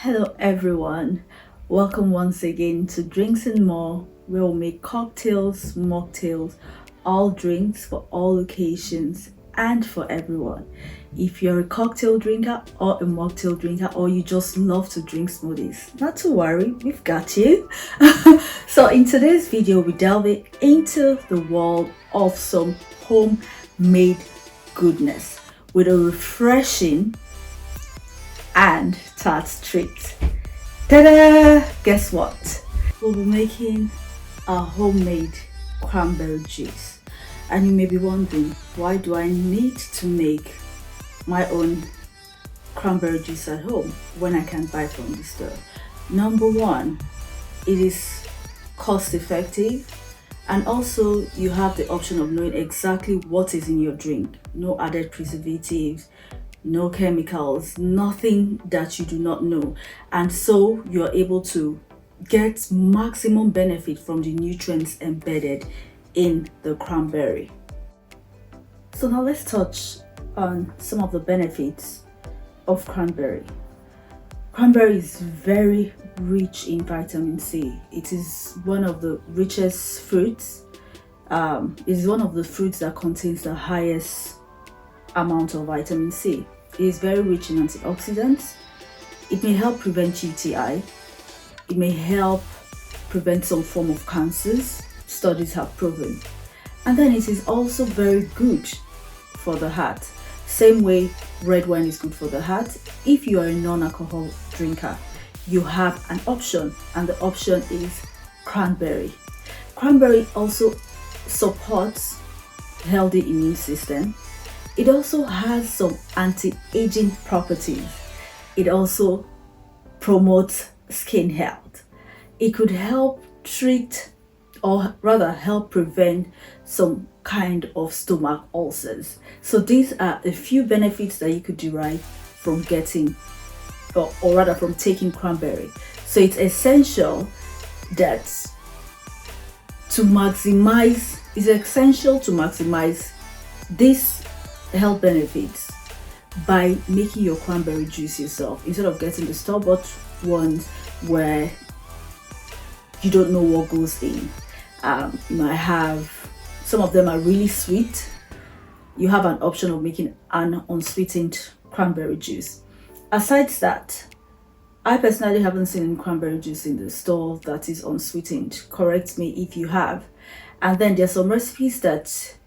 Hello everyone, welcome once again to Drinks and More, where we'll make cocktails, mocktails, all drinks for all occasions and for everyone. If you're a cocktail drinker or a mocktail drinker, or you just love to drink smoothies, not to worry, we've got you. So in today's video, we delve into the world of some homemade goodness with a refreshing and tart treat. Ta-da! Guess what? We'll be making a homemade cranberry juice. And you may be wondering, why do I need to make my own cranberry juice at home when I can buy from the store? Number one, it is cost effective, and also you have the option of knowing exactly what is in your drink. No added preservatives, no chemicals, nothing that you do not know, and so you're able to get maximum benefit from the nutrients embedded in the cranberry. So now let's touch on some of the benefits of cranberry. Cranberry is very rich in vitamin C. It is one of the richest fruits. It is one of the fruits that contains the highest amount of vitamin C. It is very rich in antioxidants. It may help prevent UTI. It may help prevent some form of cancers, studies have proven. And then it is also very good for the heart. Same way red wine is good for the heart. If you are a non-alcohol drinker, you have an option, and the option is cranberry. Cranberry also supports healthy immune system. It also has some anti-aging properties. It also promotes skin health. It could help treat, or rather help prevent, some kind of stomach ulcers. So these are a few benefits that you could derive from getting, or rather from taking cranberry. So it's essential to maximize this health benefits by making your cranberry juice yourself, instead of getting the store-bought ones where you don't know what goes in. You might have, some of them are really sweet. You have an option of making an unsweetened cranberry juice. Aside that, I personally haven't seen cranberry juice in the store that is unsweetened. Correct me if you have. And then there's some recipes that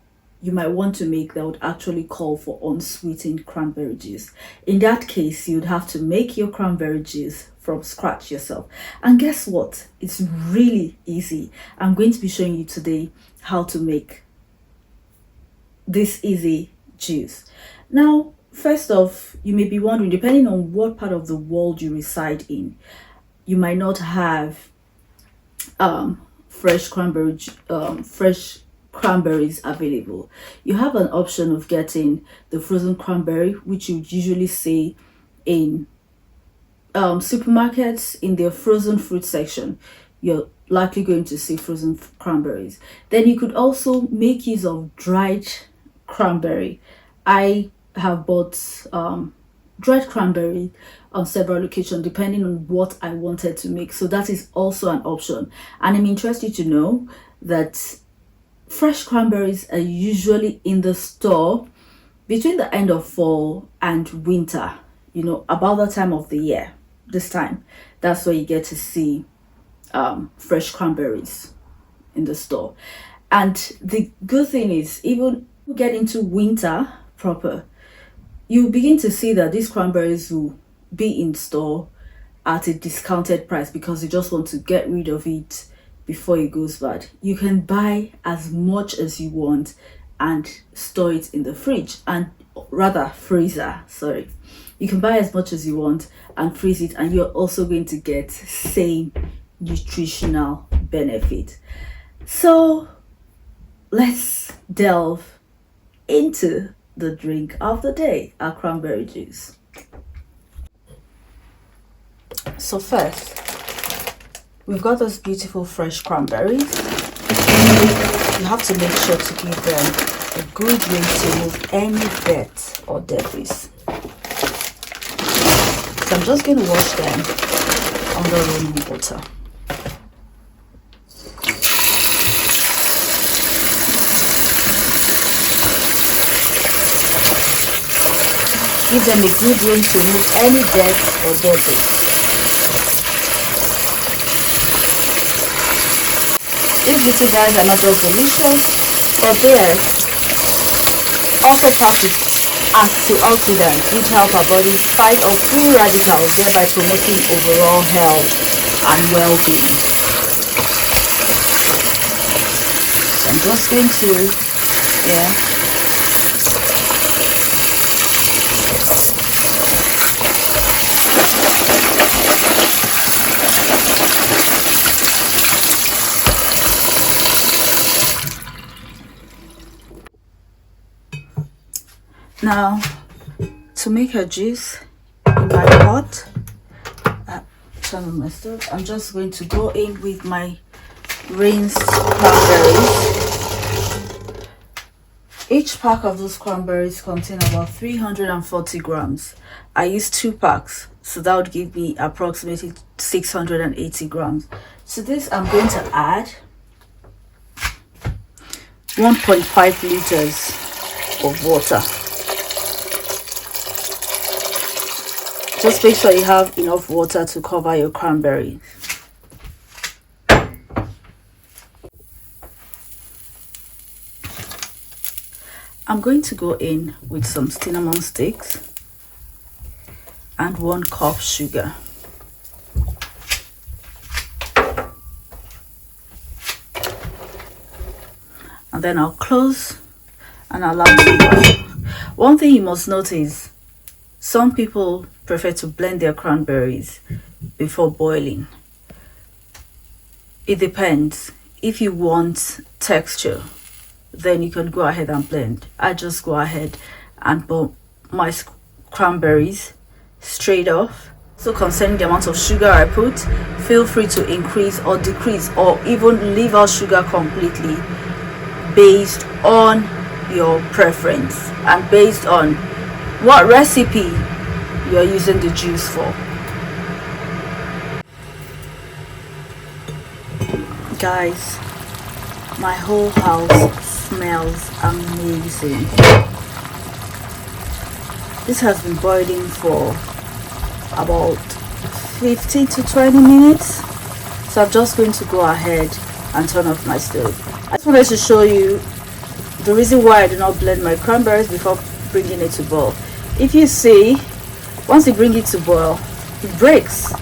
you might want to make that would actually call for unsweetened cranberry juice. In that case, you'd have to make your cranberry juice from scratch yourself. And guess what? It's really easy. I'm going to be showing you today how to make this easy juice. Now, first off, you may be wondering, depending on what part of the world you reside in, you might not have fresh cranberries available. You have an option of getting the frozen cranberry, which you usually see in supermarkets in their frozen fruit section. You're likely going to see frozen cranberries. Then you could also make use of dried cranberry. I have bought dried cranberry on several occasions depending on what I wanted to make, so that is also an option. And I'm interested to know that fresh cranberries are usually in the store between the end of fall and winter, about the time of the year. This time, that's where you get to see fresh cranberries in the store. And the good thing is, even we get into winter proper, you begin to see that these cranberries will be in store at a discounted price because you just want to get rid of it before it goes bad. You can buy as much as you want and store it in the fridge, and rather freezer, sorry. You can buy as much as you want and freeze it, and you're also going to get same nutritional benefit. So let's delve into the drink of the day, our cranberry juice. So first, we've got those beautiful fresh cranberries. You have to make sure to give them a good rinse to remove any dirt or debris. So I'm just going to wash them under running water. Give them a good rinse to remove any dirt or dirty. These little guys are not just delicious, but they also packed with antioxidants which help our bodies fight off free radicals, thereby promoting overall health and well-being. So I'm just going to, Now, to make a juice in my pot, turn on my stove. I'm just going to go in with my rinsed cranberries. Each pack of those cranberries contain about 340 grams. I use 2 packs, so that would give me approximately 680 grams. To this, I'm going to add 1.5 liters of water. Just make sure you have enough water to cover your cranberries. I'm going to go in with some cinnamon sticks and 1 cup sugar. And then I'll close and allow it to boil. One thing you must notice, some people prefer to blend their cranberries before boiling. It depends. If you want texture, then you can go ahead and blend. I just go ahead and boil my cranberries straight off. So concerning the amount of sugar I put, feel free to increase or decrease or even leave out sugar completely based on your preference and based on what recipe you're using the juice for. Guys, my whole house smells amazing. This has been boiling for about 15 to 20 minutes, so I'm just going to go ahead and turn off my stove. I just wanted to show you the reason why I do not blend my cranberries before bringing it to boil. If you see, once you bring it to boil, it breaks.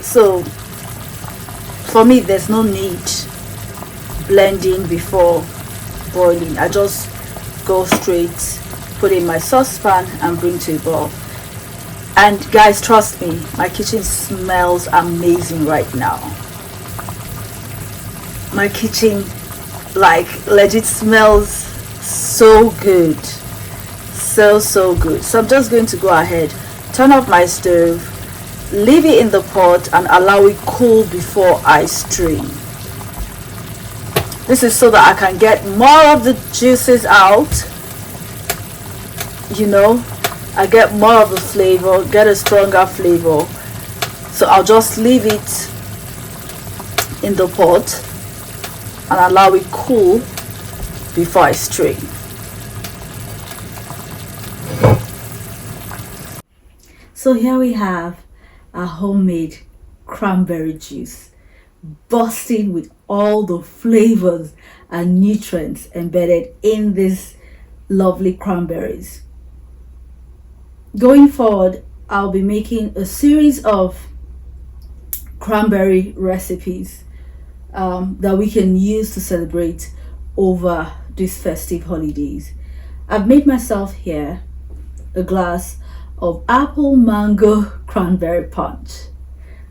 So for me, there's no need blending before boiling. I just go straight, put in my saucepan and bring to a boil. And guys, trust me, my kitchen smells amazing right now. My kitchen legit smells so good. So good. So I'm just going to go ahead, turn off my stove, leave it in the pot and allow it cool before I strain. This is so that I can get more of the juices out. I get more of the flavor, get a stronger flavor. So I'll just leave it in the pot and allow it cool before I strain. So here we have a homemade cranberry juice, bursting with all the flavors and nutrients embedded in these lovely cranberries. Going forward, I'll be making a series of cranberry recipes that we can use to celebrate over these festive holidays. I've made myself here a glass of apple mango cranberry punch.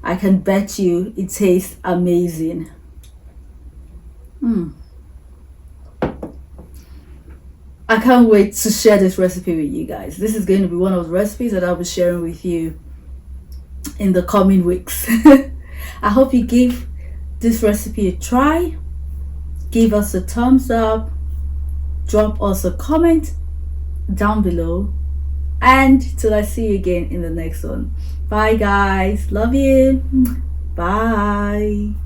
I can bet you it tastes amazing. I can't wait to share this recipe with you guys. This is going to be one of the recipes that I'll be sharing with you in the coming weeks. I hope you give this recipe a try. Give us a thumbs up, drop us a comment down below, And till I see you again in the next one. Bye, guys. Love you. Bye.